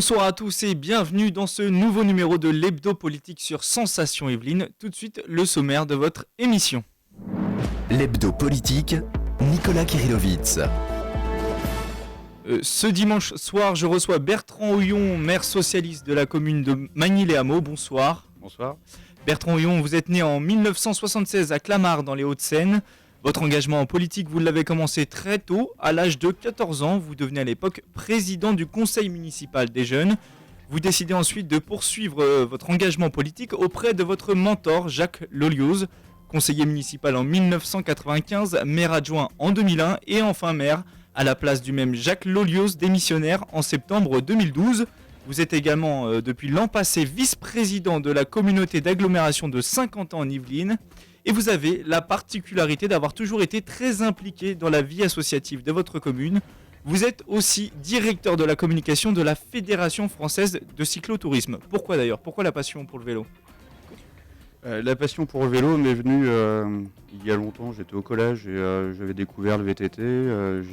Bonsoir à tous et bienvenue dans ce nouveau numéro de l'Hebdo Politique sur Sensation Yvelines. Tout de suite, le sommaire de votre émission. L'Hebdo Politique, Nicolas Kirillovitz. Ce dimanche soir, je reçois Bertrand Houillon, maire socialiste de la commune de Magny-les-Hameaux. Bonsoir. Bonsoir. Bertrand Houillon, vous êtes né en 1976 à Clamart dans les Hauts-de-Seine. Votre engagement en politique, vous l'avez commencé très tôt. À l'âge de 14 ans, vous devenez à l'époque président du conseil municipal des jeunes. Vous décidez ensuite de poursuivre votre engagement politique auprès de votre mentor Jacques Lolioz, conseiller municipal en 1995, maire adjoint en 2001 et enfin maire à la place du même Jacques Lolioz, démissionnaire en septembre 2012. Vous êtes également depuis l'an passé vice-président de la communauté d'agglomération de Saint-Quentin en Yvelines. Et vous avez la particularité d'avoir toujours été très impliqué dans la vie associative de votre commune. Vous êtes aussi directeur de la communication de la Fédération française de cyclotourisme. Pourquoi d'ailleurs ? Pourquoi la passion pour le vélo ? La passion pour le vélo m'est venue il y a longtemps. J'étais au collège et j'avais découvert le VTT.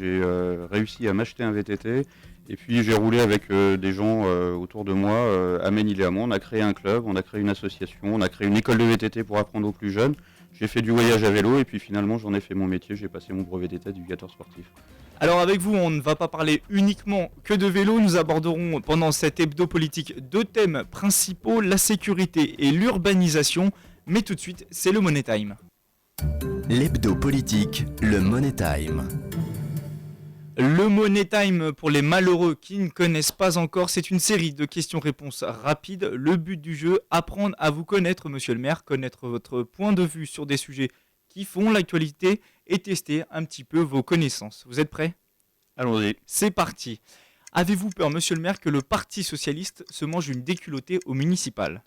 J'ai réussi à m'acheter un VTT et puis j'ai roulé avec des gens autour de moi à Magny-les-Hameaux. On a créé un club, on a créé une association, on a créé une école de VTT pour apprendre aux plus jeunes. J'ai fait du voyage à vélo et puis finalement j'en ai fait mon métier. J'ai passé mon brevet d'état d'éducateur sportif. Alors avec vous, on ne va pas parler uniquement que de vélo. Nous aborderons pendant cette hebdo politique deux thèmes principaux, la sécurité et l'urbanisation. Mais tout de suite, c'est le Money Time. L'Hebdo Politique, le Money Time. Le Money Time, pour les malheureux qui ne connaissent pas encore, c'est une série de questions-réponses rapides. Le but du jeu, apprendre à vous connaître, monsieur le maire, connaître votre point de vue sur des sujets qui font l'actualité et tester un petit peu vos connaissances. Vous êtes prêts ? Allons-y. C'est parti. Avez-vous peur, monsieur le maire, que le Parti socialiste se mange une déculottée au municipal ?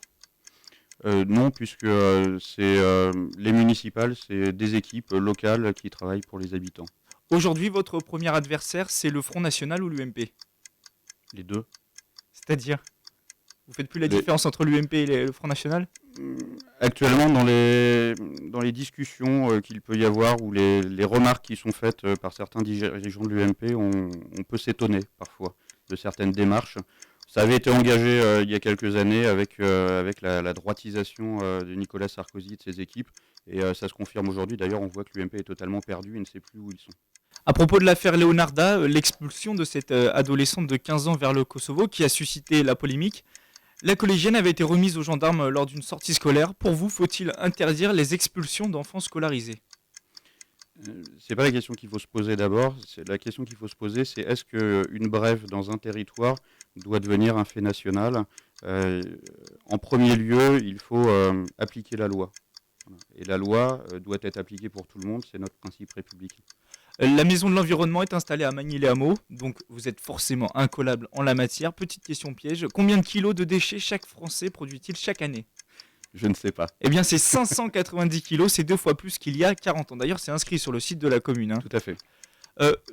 Non, puisque les municipales, c'est des équipes locales qui travaillent pour les habitants. Aujourd'hui, votre premier adversaire, c'est le Front National ou l'UMP ? Les deux. C'est-à-dire ? Vous faites plus la différence entre l'UMP et le Front National ? Actuellement, dans les discussions qu'il peut y avoir ou les remarques qui sont faites par certains dirigeants de l'UMP, on peut s'étonner parfois de certaines démarches. Ça avait été engagé il y a quelques années avec la droitisation de Nicolas Sarkozy et de ses équipes. Et ça se confirme aujourd'hui. D'ailleurs, on voit que l'UMP est totalement perdu et ne sait plus où ils sont. À propos de l'affaire Leonarda, l'expulsion de cette adolescente de 15 ans vers le Kosovo qui a suscité la polémique, la collégienne avait été remise aux gendarmes lors d'une sortie scolaire. Pour vous, faut-il interdire les expulsions d'enfants scolarisés ? C'est pas la question qu'il faut se poser d'abord. La question qu'il faut se poser, c'est est-ce qu'une brève dans un territoire doit devenir un fait national ? En premier lieu, il faut appliquer la loi. Et la loi doit être appliquée pour tout le monde, c'est notre principe républicain. La maison de l'environnement est installée à Magny-les-Hameaux, donc vous êtes forcément incollable en la matière. Petite question piège, combien de kilos de déchets chaque Français produit-il chaque année ? Je ne sais pas. Eh bien c'est 590 kilos, c'est 2 fois plus qu'il y a 40 ans. D'ailleurs c'est inscrit sur le site de la commune. Tout à fait.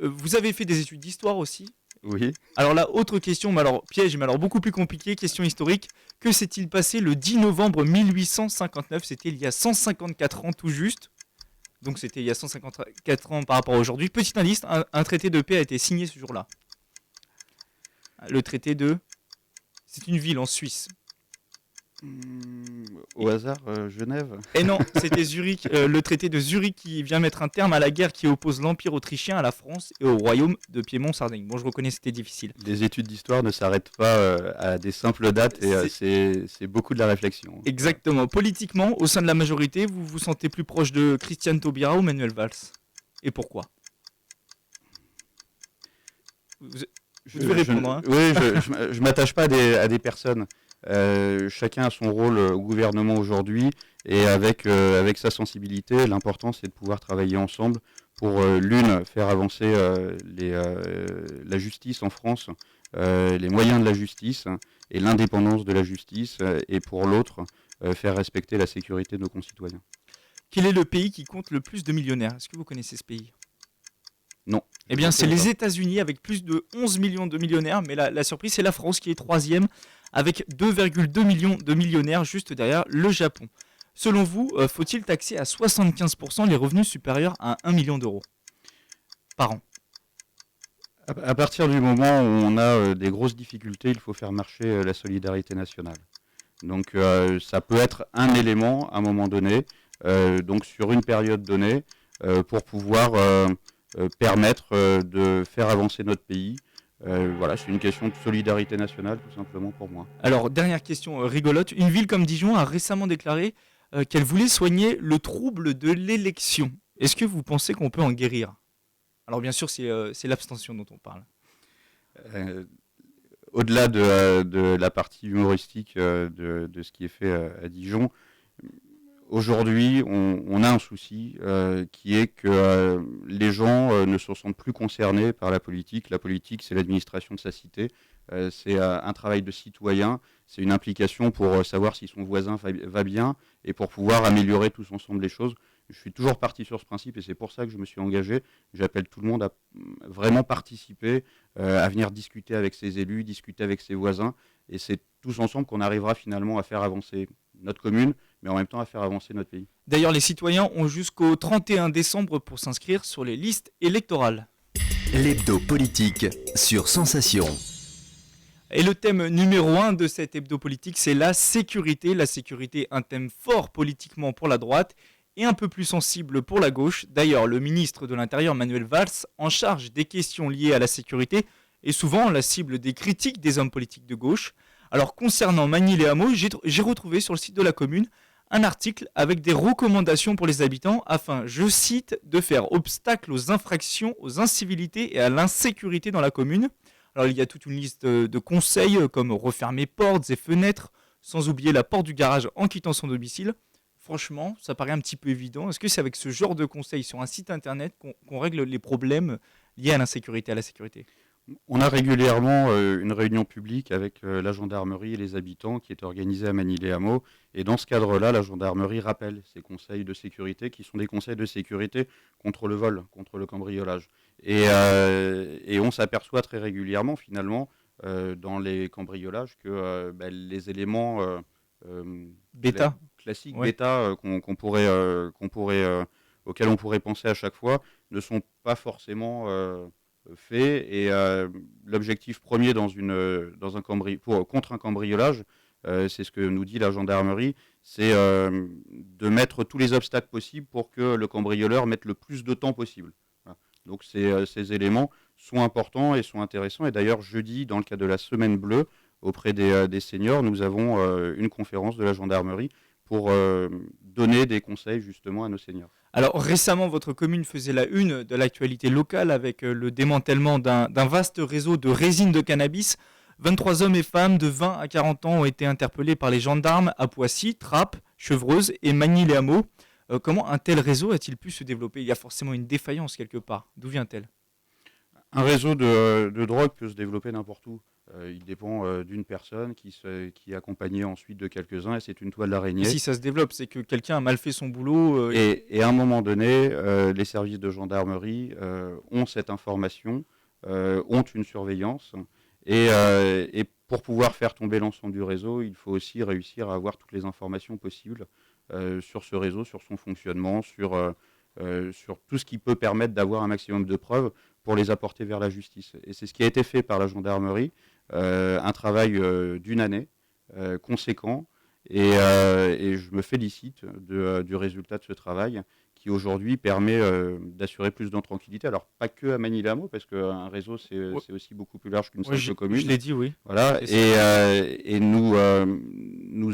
Vous avez fait des études d'histoire aussi ? Oui. Alors là, autre question, mais alors piège, mais alors beaucoup plus compliquée, question historique. Que s'est-il passé le 10 novembre 1859 ? C'était il y a 154 ans tout juste. Donc c'était il y a 154 ans par rapport à aujourd'hui. Petit indice, un traité de paix a été signé ce jour-là. Le traité de... C'est une ville en Suisse. Au hasard, Genève. Et non, c'était Zurich, le traité de Zurich qui vient mettre un terme à la guerre qui oppose l'Empire autrichien à la France et au royaume de Piémont-Sardaigne. Bon, je reconnais que c'était difficile. Les études d'histoire ne s'arrêtent pas à des simples dates et c'est beaucoup de la réflexion. Exactement. Politiquement, au sein de la majorité, vous vous sentez plus proche de Christiane Taubira ou Manuel Valls ? Et pourquoi ? Je devais répondre. Hein. Oui, je m'attache pas à des personnes. Chacun a son rôle au gouvernement aujourd'hui et avec sa sensibilité, l'important c'est de pouvoir travailler ensemble pour faire avancer la justice en France, les moyens de la justice et l'indépendance de la justice et pour l'autre faire respecter la sécurité de nos concitoyens. Quel est le pays qui compte le plus de millionnaires ? Est-ce que vous connaissez ce pays ? Non. Eh bien, c'est les États-Unis avec plus de 11 millions de millionnaires, mais la surprise, c'est la France qui est 3e avec 2,2 millions de millionnaires juste derrière le Japon. Selon vous, faut-il taxer à 75% les revenus supérieurs à 1 million d'euros par an ? À partir du moment où on a des grosses difficultés, il faut faire marcher la solidarité nationale. Donc ça peut être un élément à un moment donné, donc sur une période donnée, pour pouvoir permettre de faire avancer notre pays. Voilà, c'est une question de solidarité nationale tout simplement pour moi. Alors, dernière question rigolote. Une ville comme Dijon a récemment déclaré qu'elle voulait soigner le trouble de l'élection. Est-ce que vous pensez qu'on peut en guérir? Alors, bien sûr, c'est l'abstention dont on parle. Euh, Au-delà de la partie humoristique de ce qui est fait à Dijon, aujourd'hui, on a un souci qui est que les gens ne se sentent plus concernés par la politique. La politique, c'est l'administration de sa cité. C'est un travail de citoyen. C'est une implication pour savoir si son voisin va bien et pour pouvoir améliorer tous ensemble les choses. Je suis toujours parti sur ce principe et c'est pour ça que je me suis engagé. J'appelle tout le monde à vraiment participer, à venir discuter avec ses élus, discuter avec ses voisins. Et c'est tous ensemble qu'on arrivera finalement à faire avancer notre commune, mais en même temps à faire avancer notre pays. D'ailleurs, les citoyens ont jusqu'au 31 décembre pour s'inscrire sur les listes électorales. L'hebdo politique sur Sensation. Et le thème numéro 1 de cet hebdo politique, c'est la sécurité. La sécurité, un thème fort politiquement pour la droite et un peu plus sensible pour la gauche. D'ailleurs, le ministre de l'Intérieur, Manuel Valls, en charge des questions liées à la sécurité, est souvent la cible des critiques des hommes politiques de gauche. Alors, concernant Magny-les-Hameaux, j'ai retrouvé sur le site de la commune un article avec des recommandations pour les habitants afin, je cite, de faire obstacle aux infractions, aux incivilités et à l'insécurité dans la commune. Alors il y a toute une liste de conseils comme refermer portes et fenêtres, sans oublier la porte du garage en quittant son domicile. Franchement, ça paraît un petit peu évident. Est-ce que c'est avec ce genre de conseils sur un site internet qu'on règle les problèmes liés à l'insécurité, à la sécurité? On a régulièrement une réunion publique avec la gendarmerie et les habitants qui est organisée à Magny-les-Hameaux. Et dans ce cadre-là, la gendarmerie rappelle ces conseils de sécurité qui sont des conseils de sécurité contre le vol, contre le cambriolage. Et on s'aperçoit très régulièrement finalement dans les cambriolages que les éléments Bêta. classiques, Ouais. bêta auxquels on pourrait penser à chaque fois ne sont pas forcément fait et l'objectif premier contre un cambriolage, c'est ce que nous dit la gendarmerie, c'est de mettre tous les obstacles possibles pour que le cambrioleur mette le plus de temps possible. Voilà. Donc ces éléments sont importants et sont intéressants et d'ailleurs jeudi dans le cadre de la semaine bleue auprès des seniors, nous avons une conférence de la gendarmerie pour donner des conseils justement à nos seniors. Alors récemment, votre commune faisait la une de l'actualité locale avec le démantèlement d'un vaste réseau de résine de cannabis. 23 hommes et femmes de 20 à 40 ans ont été interpellés par les gendarmes à Poissy, Trappes, Chevreuse et Magny-les-Hameaux. Comment un tel réseau a-t-il pu se développer? Il y a forcément une défaillance quelque part. D'où vient-elle? Un réseau de drogue peut se développer n'importe où. Il dépend d'une personne qui est accompagnée ensuite de quelques-uns et c'est une toile d'araignée. Et si ça se développe, c'est que quelqu'un a mal fait son boulot. Et à un moment donné, les services de gendarmerie ont cette information, ont une surveillance. Et pour pouvoir faire tomber l'ensemble du réseau, il faut aussi réussir à avoir toutes les informations possibles sur ce réseau, sur son fonctionnement, sur tout ce qui peut permettre d'avoir un maximum de preuves pour les apporter vers la justice. Et c'est ce qui a été fait par la gendarmerie, un travail d'une année conséquent. Et je me félicite du résultat de ce travail qui aujourd'hui permet d'assurer plus de tranquillité. Alors pas que à Magny-les-Hameaux, parce qu'un réseau c'est aussi beaucoup plus large qu'une simple commune. Je l'ai dit, oui. Voilà. Et nous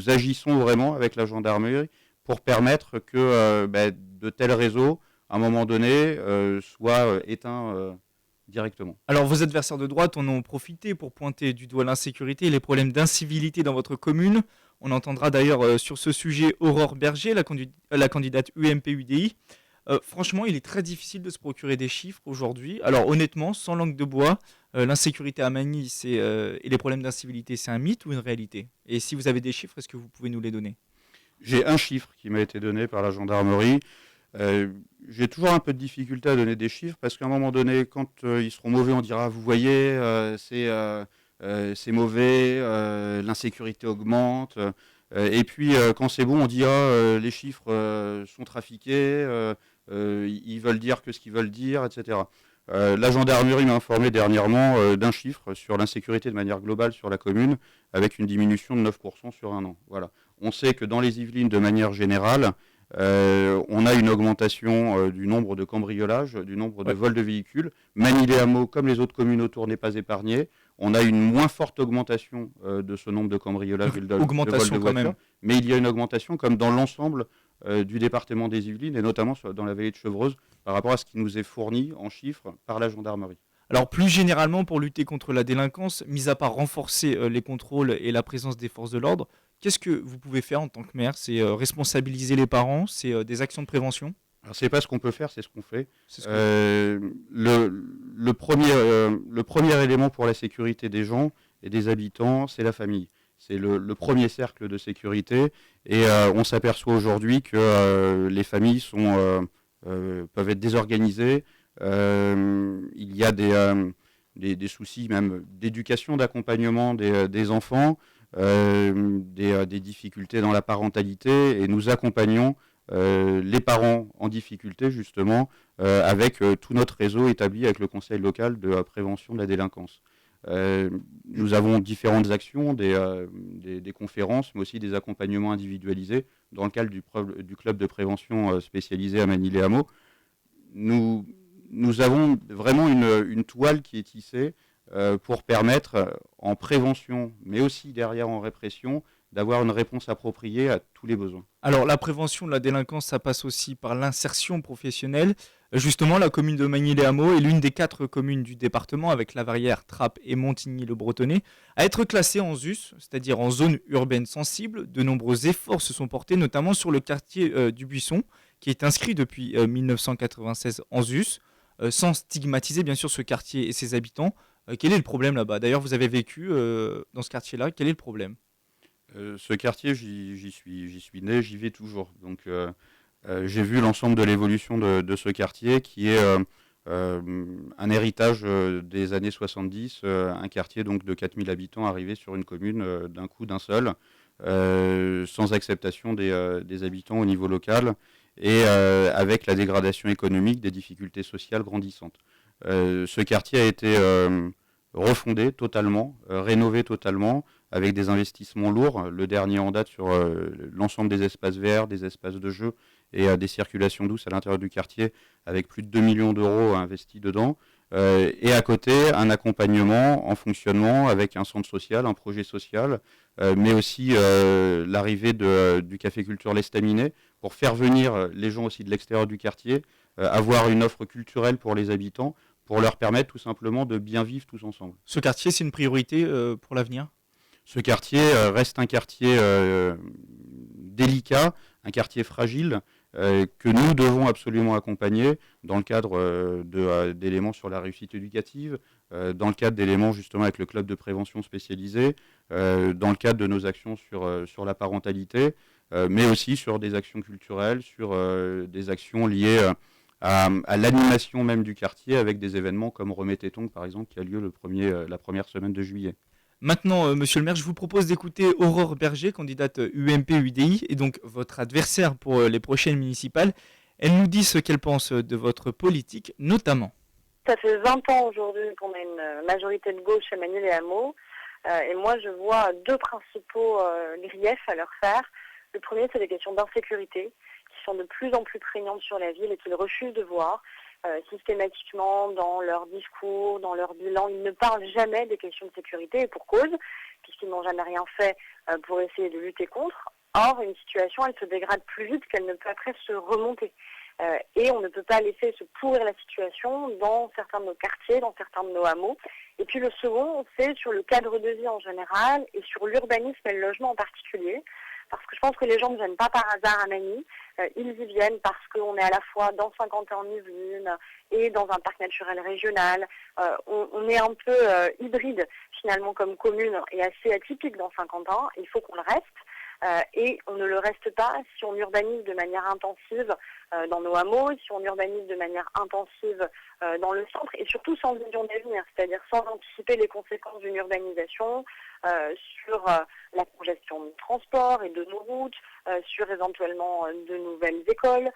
agissons vraiment avec la gendarmerie pour permettre que de tels réseaux, à un moment donné, soient éteints directement. Alors vos adversaires de droite en ont profité pour pointer du doigt l'insécurité et les problèmes d'incivilité dans votre commune. On entendra d'ailleurs sur ce sujet Aurore Berger, la candidate UMP-UDI. Franchement, il est très difficile de se procurer des chiffres aujourd'hui. Alors honnêtement, sans langue de bois, l'insécurité à Magny et les problèmes d'incivilité, c'est un mythe ou une réalité? Et si vous avez des chiffres, est-ce que vous pouvez nous les donner? J'ai un chiffre qui m'a été donné par la gendarmerie. J'ai toujours un peu de difficulté à donner des chiffres parce qu'à un moment donné, quand ils seront mauvais, on dira vous voyez, c'est mauvais, l'insécurité augmente. Et puis quand c'est bon, on dit les chiffres sont trafiqués, ils veulent dire que ce qu'ils veulent dire, etc. La gendarmerie m'a informé dernièrement d'un chiffre sur l'insécurité de manière globale sur la commune, avec une diminution de 9% sur un an. Voilà. On sait que dans les Yvelines, de manière générale, on a une augmentation du nombre de cambriolages, du nombre de vols de véhicules. Manille-les-Hameaux, comme les autres communes autour, n'est pas épargnée. On a une moins forte augmentation de ce nombre de cambriolages et de vols de voitures, mais il y a une augmentation comme dans l'ensemble du département des Yvelines, et notamment dans la vallée de Chevreuse, par rapport à ce qui nous est fourni en chiffres par la gendarmerie. Alors plus généralement, pour lutter contre la délinquance, mis à part renforcer les contrôles et la présence des forces de l'ordre, qu'est-ce que vous pouvez faire en tant que maire? C'est responsabiliser les parents, c'est des actions de prévention? Alors c'est pas ce qu'on peut faire, c'est ce qu'on fait. Le premier élément pour la sécurité des gens et des habitants, c'est la famille. C'est le premier cercle de sécurité, et on s'aperçoit aujourd'hui que les familles peuvent être désorganisées. Il y a des soucis même d'éducation, d'accompagnement des enfants, des difficultés dans la parentalité, et nous accompagnons les parents en difficulté justement avec tout notre réseau établi avec le conseil local de prévention de la délinquance. Nous avons différentes actions, des conférences, mais aussi des accompagnements individualisés dans le cadre du club de prévention spécialisé à Manille-les-Hameaux. Nous avons vraiment une toile qui est tissée pour permettre en prévention, mais aussi derrière en répression, d'avoir une réponse appropriée à tous les besoins. Alors la prévention de la délinquance, ça passe aussi par l'insertion professionnelle. Justement, la commune de Magny-les-Hameaux est l'une des 4 communes du département, avec Laverrière, Trappes et Montigny-le-Bretonnais, à être classée en ZUS, c'est-à-dire en zone urbaine sensible. De nombreux efforts se sont portés, notamment sur le quartier du Buisson, qui est inscrit depuis 1996 en ZUS, sans stigmatiser bien sûr ce quartier et ses habitants. Quel est le problème là-bas? D'ailleurs, vous avez vécu dans ce quartier-là, quel est le problème? Ce quartier, j'y suis né, j'y vais toujours. Donc j'ai vu l'ensemble de l'évolution de ce quartier, qui est un héritage des années 70, un quartier donc de 4000 habitants arrivé sur une commune d'un coup, d'un seul, sans acceptation des habitants au niveau local, et avec la dégradation économique, des difficultés sociales grandissantes. Ce quartier a été refondé totalement, rénové totalement, avec des investissements lourds. Le dernier en date sur l'ensemble des espaces verts, des espaces de jeux et des circulations douces à l'intérieur du quartier, avec plus de 2 millions d'euros investis dedans. Et à côté, un accompagnement en fonctionnement avec un centre social, un projet social, mais aussi l'arrivée du Café Culture L'Estaminet, pour faire venir les gens aussi de l'extérieur du quartier, avoir une offre culturelle pour les habitants, pour leur permettre tout simplement de bien vivre tous ensemble. Ce quartier, c'est une priorité pour l'avenir? Ce quartier reste un quartier délicat, un quartier fragile, que nous devons absolument accompagner dans le cadre d'éléments sur la réussite éducative, dans le cadre d'éléments justement avec le club de prévention spécialisé, dans le cadre de nos actions sur la parentalité, mais aussi sur des actions culturelles, sur des actions liées à l'animation même du quartier, avec des événements comme Remettez-Tongue par exemple, qui a lieu la première semaine de juillet. Maintenant, monsieur le maire, je vous propose d'écouter Aurore Berger, candidate UMP-UDI, et donc votre adversaire pour les prochaines municipales. Elle nous dit ce qu'elle pense de votre politique, notamment. Ça fait 20 ans aujourd'hui qu'on a une majorité de gauche à Magny-les-Hameaux, et moi je vois 2 principaux griefs à leur faire. Le premier, c'est des questions d'insécurité, qui sont de plus en plus prégnantes sur la ville et qu'ils refusent de voir. Systématiquement dans leur discours, dans leur bilan, ils ne parlent jamais des questions de sécurité, et pour cause, puisqu'ils n'ont jamais rien fait pour essayer de lutter contre. Or, une situation, elle se dégrade plus vite qu'elle ne peut après se remonter. Et on ne peut pas laisser se pourrir la situation dans certains de nos quartiers, dans certains de nos hameaux. Et puis le second, c'est sur le cadre de vie en général et sur l'urbanisme et le logement en particulier. Parce que je pense que les gens ne viennent pas par hasard à Magny. Ils y viennent parce qu'on est à la fois dans Saint-Quentin-en-Yvelines et dans un parc naturel régional. On est un peu hybride finalement comme commune et assez atypique dans Saint-Quentin. Il faut qu'on le reste. Et on ne le reste pas si on urbanise de manière intensive dans nos hameaux, si on urbanise de manière intensive dans le centre, et surtout sans vision d'avenir, c'est-à-dire sans anticiper les conséquences d'une urbanisation sur la congestion de transport et de nos routes, sur éventuellement de nouvelles écoles,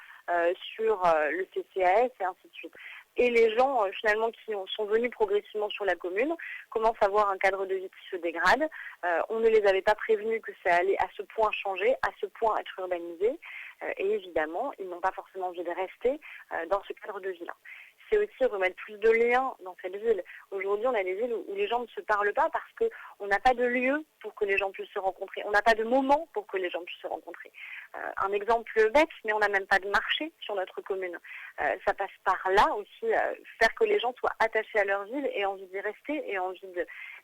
sur le CCAS et ainsi de suite. et les gens finalement qui sont venus progressivement sur la commune commencent à avoir un cadre de vie qui se dégrade. On ne les avait pas prévenus que ça allait à ce point changer, à ce point être urbanisé, et évidemment, ils n'ont pas forcément envie de rester dans ce cadre de vie-là. C'est aussi remettre plus de liens dans cette ville. Aujourd'hui, on a des villes où les gens ne se parlent pas parce qu'on n'a pas de lieu pour que les gens puissent se rencontrer. On n'a pas de moment pour que les gens puissent se rencontrer. Un exemple bête, mais on n'a même pas de marché sur notre commune. Ça passe par là aussi, faire que les gens soient attachés à leur ville et envie d'y rester, et envie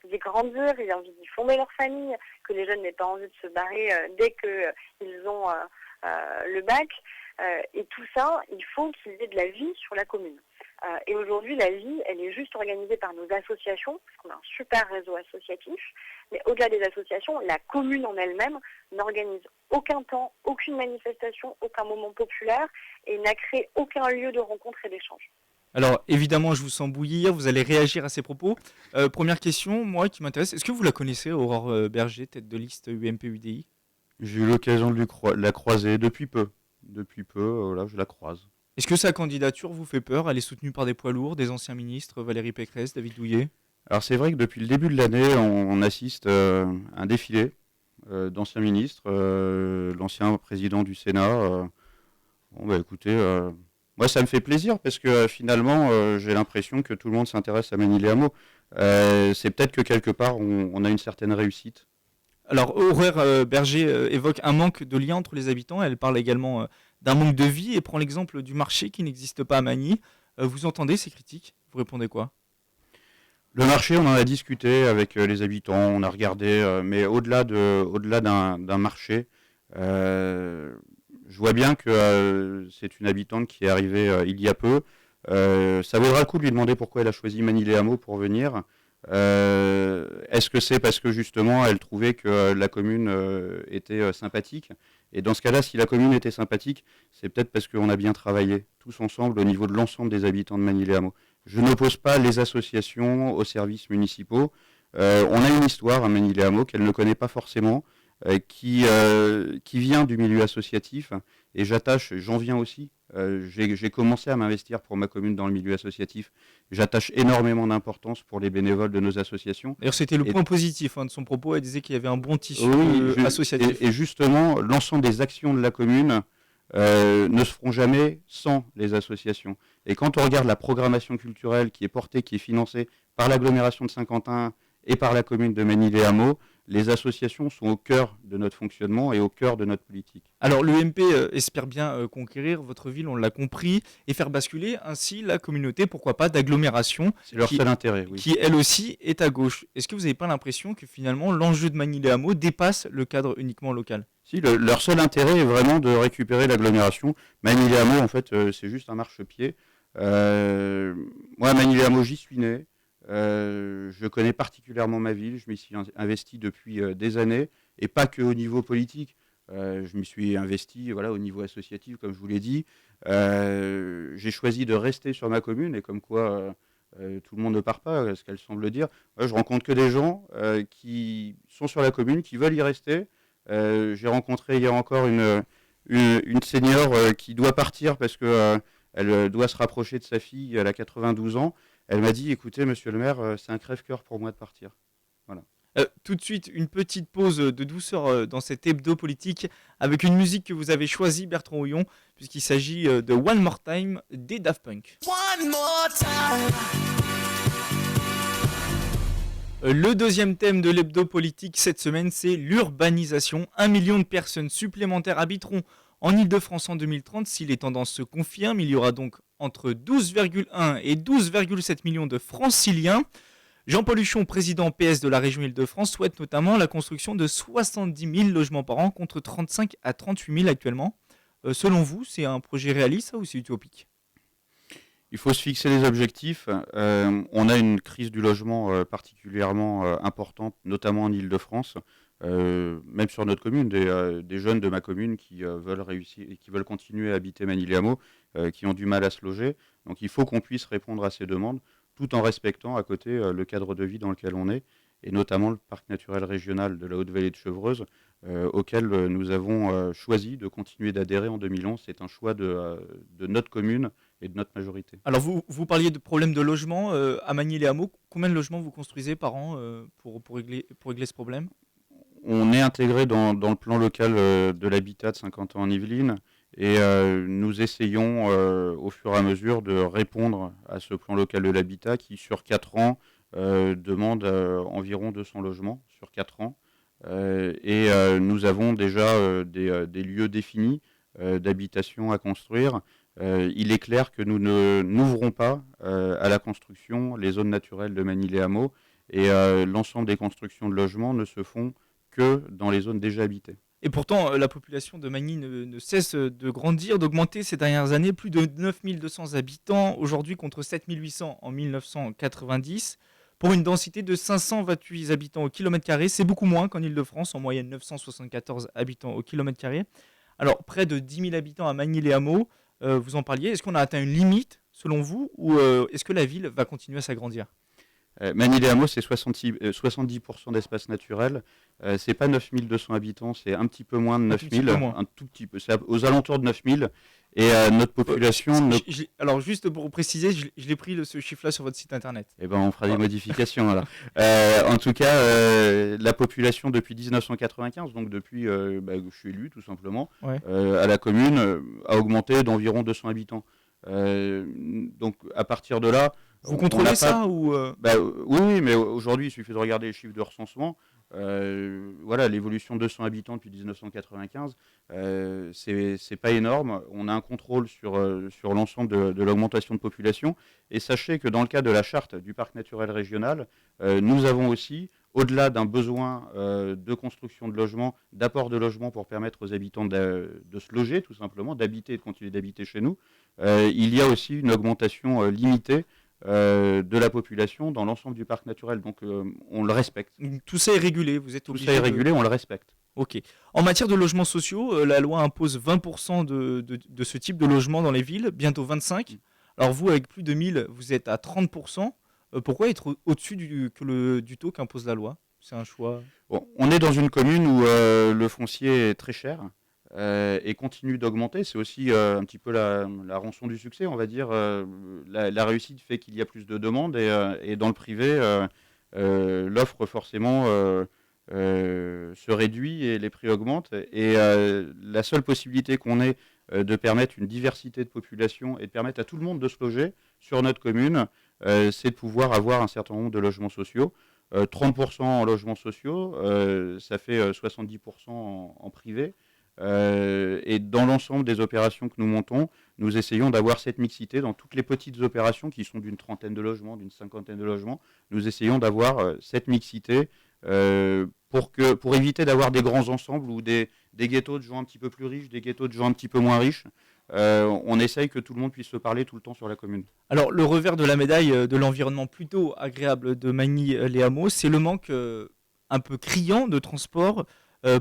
d'y grandir, et envie d'y fonder leur famille, que les jeunes n'aient pas envie de se barrer dès qu'ils ont le bac. Et tout ça, il faut qu'il y ait de la vie sur la commune. Et aujourd'hui, la vie, elle est juste organisée par nos associations, parce qu'on a un super réseau associatif. Mais au-delà des associations, la commune en elle-même n'organise aucun temps, aucune manifestation, aucun moment populaire, et n'a créé aucun lieu de rencontre et d'échange. Alors évidemment, je vous sens bouillir, vous allez réagir à ces propos. Première question, moi qui m'intéresse, est-ce que vous la connaissez, Aurore Berger, tête de liste UMP-UDI? J'ai eu l'occasion de la croiser depuis peu. Voilà, je la croise. Est-ce que sa candidature vous fait peur? Elle est soutenue par des poids lourds, des anciens ministres, Valérie Pécresse, David Douillet. Alors c'est vrai que depuis le début de l'année, on assiste à un défilé d'anciens ministres, l'ancien président du Sénat. Bon bah écoutez, moi ça me fait plaisir parce que finalement j'ai l'impression que tout le monde s'intéresse à Manille et Hameau. C'est peut-être que quelque part on a une certaine réussite. Alors Aurore Berger évoque un manque de lien entre les habitants, elle parle également d'un manque de vie et prend l'exemple du marché qui n'existe pas à Manille. Vous entendez ces critiques? Vous répondez quoi? Le marché, on en a discuté avec les habitants, on a regardé, mais au-delà d'un marché, je vois bien que c'est une habitante qui est arrivée il y a peu. Ça vaudra le coup de lui demander pourquoi elle a choisi Manille et Hameau pour venir. Est-ce que c'est parce que justement elle trouvait que la commune était sympathique? Et dans ce cas-là, si la commune était sympathique, c'est peut-être parce qu'on a bien travaillé tous ensemble au niveau de l'ensemble des habitants de Manille et Hameau. Je n'oppose pas les associations aux services municipaux. On a une histoire à Manille et Hameau qu'elle ne connaît pas forcément, qui vient du milieu associatif, et j'en viens aussi. J'ai commencé à m'investir pour ma commune dans le milieu associatif. J'attache énormément d'importance pour les bénévoles de nos associations. D'ailleurs, c'était le point positif de son propos. Elle disait qu'il y avait un bon tissu associatif. Et justement, l'ensemble des actions de la commune ne se feront jamais sans les associations. Et quand on regarde la programmation culturelle qui est portée, qui est financée par l'agglomération de Saint-Quentin et par la commune de Manille et Hameau, les associations sont au cœur de notre fonctionnement et au cœur de notre politique. Alors l'UMP espère bien conquérir votre ville, on l'a compris, et faire basculer ainsi la communauté, pourquoi pas, d'agglomération. C'est leur seul intérêt, oui. Qui elle aussi est à gauche. Est-ce que vous n'avez pas l'impression que finalement l'enjeu de Manille et Hameau dépasse le cadre uniquement local? Si, leur seul intérêt est vraiment de récupérer l'agglomération. Manille et Hameau, en fait, c'est juste un marchepied. Moi, Manille et Hameau, j'y suis né. Je connais particulièrement ma ville, je m'y suis investi depuis des années, et pas que au niveau politique. Je m'y suis investi au niveau associatif, comme je vous l'ai dit. J'ai choisi de rester sur ma commune, et comme quoi tout le monde ne part pas, ce qu'elle semble dire. Je rencontre que des gens qui sont sur la commune, qui veulent y rester. J'ai rencontré hier encore une senior qui doit partir parce que elle doit se rapprocher de sa fille, elle a 92 ans. Elle m'a dit, écoutez, monsieur le maire, c'est un crève-cœur pour moi de partir. Voilà. Tout de suite, une petite pause de douceur dans cet hebdo politique avec une musique que vous avez choisie, Bertrand Houillon, puisqu'il s'agit de One More Time des Daft Punk. One more time. Le deuxième thème de l'hebdo politique cette semaine, c'est l'urbanisation. 1 million de personnes supplémentaires habiteront en Ile-de-France en 2030 si les tendances se confirment. Il y aura donc entre 12,1 et 12,7 millions de franciliens. Jean-Paul Huchon, président PS de la région Île-de-France, souhaite notamment la construction de 70 000 logements par an contre 35 à 38 000 actuellement. Selon vous, c'est un projet réaliste ou c'est utopique? Il faut se fixer les objectifs. On a une crise du logement particulièrement importante, notamment en Île-de-France. Même sur notre commune, des jeunes de ma commune qui veulent réussir et qui veulent continuer à habiter Manille et Hameau, qui ont du mal à se loger. Donc il faut qu'on puisse répondre à ces demandes, tout en respectant à côté le cadre de vie dans lequel on est, et notamment le parc naturel régional de la Haute-Vallée de Chevreuse, auquel nous avons choisi de continuer d'adhérer en 2011. C'est un choix de notre commune et de notre majorité. Alors vous parliez de problèmes de logement à Magny-les-Hameaux. Combien de logements vous construisez par an pour régler ce problème? On est intégré dans le plan local de l'habitat de Saint-Quentin en Yvelines et nous essayons au fur et à mesure de répondre à ce plan local de l'habitat qui sur 4 ans demande environ 200 logements sur 4 ans. Et nous avons déjà des lieux définis d'habitation à construire. Il est clair que nous n'ouvrons pas à la construction les zones naturelles de Magny-les-Hameaux et l'ensemble des constructions de logements ne se font que dans les zones déjà habitées. Et pourtant, la population de Magny ne cesse de grandir, d'augmenter ces dernières années. Plus de 9200 habitants aujourd'hui contre 7800 en 1990. Pour une densité de 528 habitants au kilomètre carré, c'est beaucoup moins qu'en Ile-de-France, en moyenne 974 habitants au kilomètre carré. Alors, près de 10 000 habitants à Magny-les-Hameaux, vous en parliez. Est-ce qu'on a atteint une limite, selon vous, ou est-ce que la ville va continuer à s'agrandir? Magny-les-Hameaux, c'est 70% d'espace naturel. C'est pas 9200 habitants, c'est un petit peu moins de 9000, un tout petit peu. C'est aux alentours de 9000. Et notre population... Alors, juste pour préciser, je l'ai pris ce chiffre-là sur votre site internet. Eh ben, on fera des modifications. Voilà. En tout cas, la population depuis 1995, donc depuis que je suis élu tout simplement, à la commune, a augmenté d'environ 200 habitants. Donc à partir de là... Vous contrôlez ça ou Oui, mais aujourd'hui, il suffit de regarder les chiffres de recensement. Voilà, l'évolution de 200 habitants depuis 1995, c'est pas énorme. On a un contrôle sur l'ensemble de l'augmentation de population. Et sachez que dans le cadre de la charte du parc naturel régional, nous avons aussi, au-delà d'un besoin de construction de logements, d'apport de logements pour permettre aux habitants de se loger, tout simplement, d'habiter et de continuer d'habiter chez nous, il y a aussi une augmentation limitée de la population dans l'ensemble du parc naturel. Donc on le respecte. Tout ça est régulé, vous êtes obligé. Tout ça est régulé, on le respecte. Ok. En matière de logements sociaux, la loi impose 20% de ce type de logement dans les villes, bientôt 25%. Alors vous, avec plus de 1000, vous êtes à 30%. Pourquoi être au-dessus du taux qu'impose la loi? C'est un choix. Bon, on est dans une commune où le foncier est très cher. Et continue d'augmenter. C'est aussi un petit peu la rançon du succès, on va dire. La réussite fait qu'il y a plus de demandes et dans le privé, l'offre forcément se réduit et les prix augmentent. Et la seule possibilité qu'on ait de permettre une diversité de population et de permettre à tout le monde de se loger sur notre commune, c'est de pouvoir avoir un certain nombre de logements sociaux. 30% en logements sociaux, ça fait 70% en privé. Et dans l'ensemble des opérations que nous montons, nous essayons d'avoir cette mixité dans toutes les petites opérations qui sont d'une trentaine de logements, d'une cinquantaine de logements. Nous essayons d'avoir cette mixité pour éviter d'avoir des grands ensembles ou des ghettos de gens un petit peu plus riches, des ghettos de gens un petit peu moins riches. On essaye que tout le monde puisse se parler tout le temps sur la commune. Alors le revers de la médaille de l'environnement plutôt agréable de Magny-les-Hameaux, c'est le manque un peu criant de transport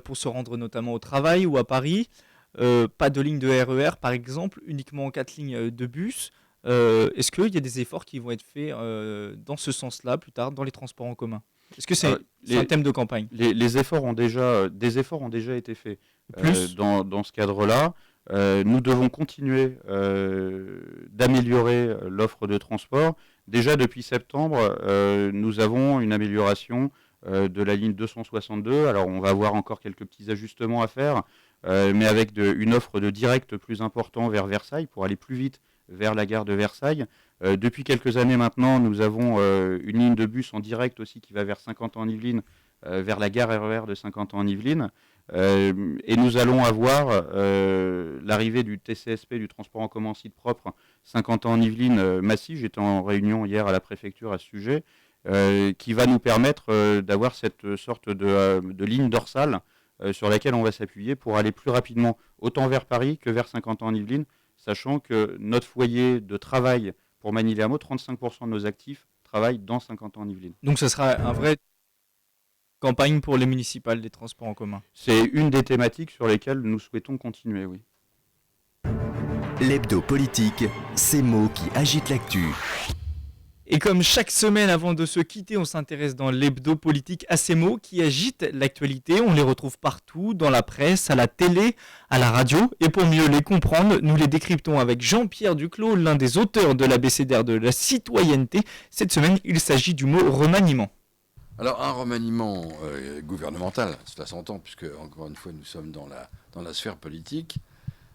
pour se rendre notamment au travail ou à Paris. Pas de ligne de RER par exemple, uniquement 4 lignes de bus. Est-ce qu'il y a des efforts qui vont être faits dans ce sens-là plus tard dans les transports en commun? Est-ce que c'est un thème de campagne? Des efforts ont déjà été faits dans ce cadre-là. Nous devons continuer d'améliorer l'offre de transport. Déjà depuis septembre, nous avons une amélioration de la ligne 262. Alors on va avoir encore quelques petits ajustements à faire, mais avec une offre de direct plus important vers Versailles pour aller plus vite vers la gare de Versailles. Depuis quelques années maintenant, nous avons une ligne de bus en direct aussi qui va vers Saint-Quentin-en-Yvelines, vers la gare RER de Saint-Quentin-en-Yvelines. Et nous allons avoir l'arrivée du TCSP, du transport en commun site propre, Saint-Quentin-en-Yvelines, Massy. J'étais en réunion hier à la préfecture à ce sujet. Qui va nous permettre d'avoir cette sorte de ligne dorsale sur laquelle on va s'appuyer pour aller plus rapidement autant vers Paris que vers Saint-Quentin-en-Yvelines, sachant que notre foyer de travail pour Magny-les-Hameaux, 35% de nos actifs travaillent dans Saint-Quentin-en-Yvelines. Donc ce sera un vrai campagne pour les municipales des transports en commun. C'est une des thématiques sur lesquelles nous souhaitons continuer, oui. L'hebdo politique, ces mots qui agitent l'actu. Et comme chaque semaine avant de se quitter, on s'intéresse dans l'hebdo politique à ces mots qui agitent l'actualité. On les retrouve partout, dans la presse, à la télé, à la radio. Et pour mieux les comprendre, nous les décryptons avec Jean-Pierre Duclos, l'un des auteurs de l'abécédaire de la citoyenneté. Cette semaine, il s'agit du mot remaniement. Alors un remaniement gouvernemental, cela s'entend puisque encore une fois nous sommes dans la sphère politique.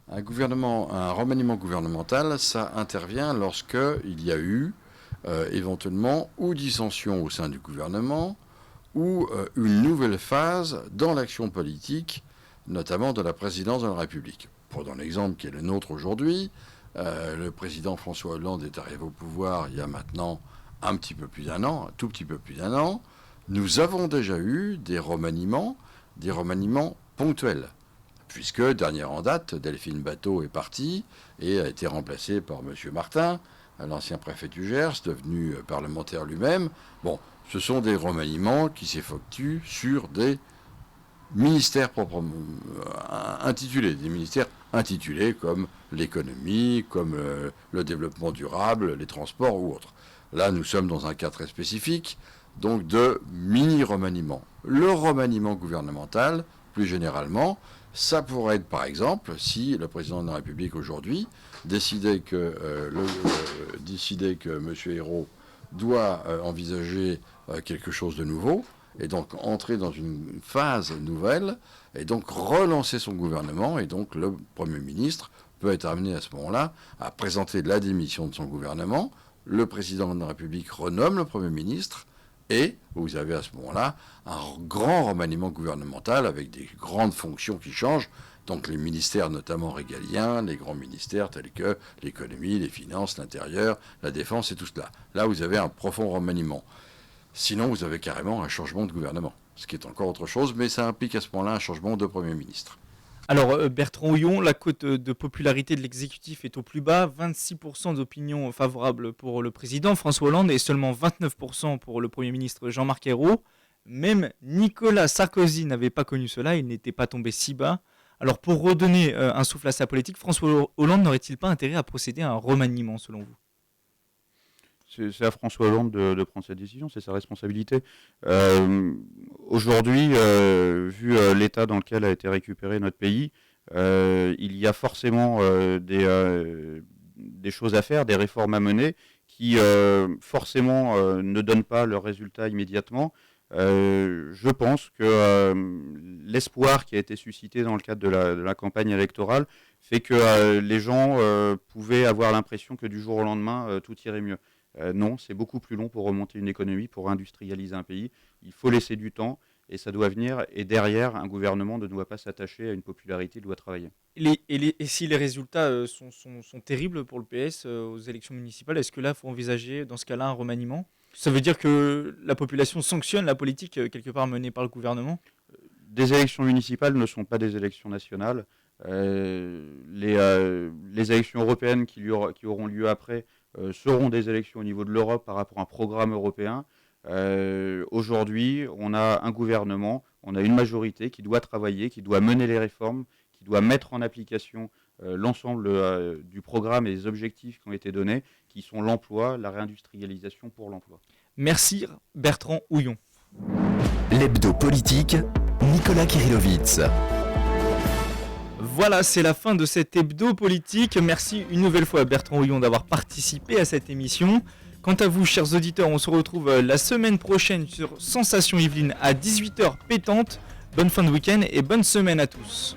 Un remaniement gouvernemental, ça intervient lorsque il y a eu éventuellement ou dissension au sein du gouvernement ou une nouvelle phase dans l'action politique, notamment de la présidence de la République. Prenons l'exemple qui est le nôtre aujourd'hui. Le président François Hollande est arrivé au pouvoir il y a maintenant un tout petit peu plus d'un an. Nous avons déjà eu des remaniements ponctuels, puisque, dernière en date, Delphine Batho est partie et a été remplacée par M. Martin, l'ancien préfet du Gers, devenu parlementaire lui-même. Bon, ce sont des remaniements qui s'effectuent sur des ministères proprement intitulés, comme l'économie, comme le développement durable, les transports ou autres. Là, nous sommes dans un cas très spécifique, donc de mini-remaniement. Le remaniement gouvernemental, plus généralement, ça pourrait être, par exemple, si le président de la République aujourd'hui décidait que M. Ayrault doit envisager quelque chose de nouveau, et donc entrer dans une phase nouvelle, et donc relancer son gouvernement, et donc le Premier ministre peut être amené à ce moment-là à présenter la démission de son gouvernement, le président de la République renomme le Premier ministre, et vous avez à ce moment-là un grand remaniement gouvernemental avec des grandes fonctions qui changent, donc les ministères notamment régaliens, les grands ministères tels que l'économie, les finances, l'intérieur, la défense et tout cela. Là, vous avez un profond remaniement. Sinon, vous avez carrément un changement de gouvernement, ce qui est encore autre chose, mais ça implique à ce moment-là un changement de Premier ministre. Alors Bertrand Houillon, la cote de popularité de l'exécutif est au plus bas, 26% d'opinion favorable pour le président François Hollande et seulement 29% pour le Premier ministre Jean-Marc Ayrault. Même Nicolas Sarkozy n'avait pas connu cela, il n'était pas tombé si bas. Alors pour redonner un souffle à sa politique, François Hollande n'aurait-il pas intérêt à procéder à un remaniement selon vous ? C'est à François Hollande de prendre cette décision, c'est sa responsabilité. Aujourd'hui, vu l'état dans lequel a été récupéré notre pays, il y a forcément des choses à faire, des réformes à mener qui forcément ne donnent pas leurs résultats immédiatement. Je pense que l'espoir qui a été suscité dans le cadre de la campagne électorale fait que les gens pouvaient avoir l'impression que du jour au lendemain, tout irait mieux. Non, c'est beaucoup plus long pour remonter une économie, pour industrialiser un pays. Il faut laisser du temps et ça doit venir. Et derrière, un gouvernement ne doit pas s'attacher à une popularité, il doit travailler. Et si les résultats sont terribles pour le PS aux élections municipales, est-ce que là, il faut envisager dans ce cas-là un remaniement ? Ça veut dire que la population sanctionne la politique quelque part menée par le gouvernement ? Des élections municipales ne sont pas des élections nationales. Les élections européennes qui auront lieu après seront des élections au niveau de l'Europe par rapport à un programme européen. Aujourd'hui, on a un gouvernement, on a une majorité qui doit travailler, qui doit mener les réformes, qui doit mettre en application l'ensemble du programme et des objectifs qui ont été donnés, qui sont l'emploi, la réindustrialisation pour l'emploi. Merci Bertrand Houillon. L'hebdo politique, Nicolas Kirillovitz. Voilà, c'est la fin de cet hebdo politique. Merci une nouvelle fois à Bertrand Houillon d'avoir participé à cette émission. Quant à vous, chers auditeurs, on se retrouve la semaine prochaine sur Sensation Yvelines à 18h pétante. Bonne fin de week-end et bonne semaine à tous.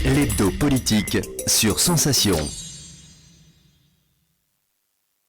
L'hebdo politique sur Sensation.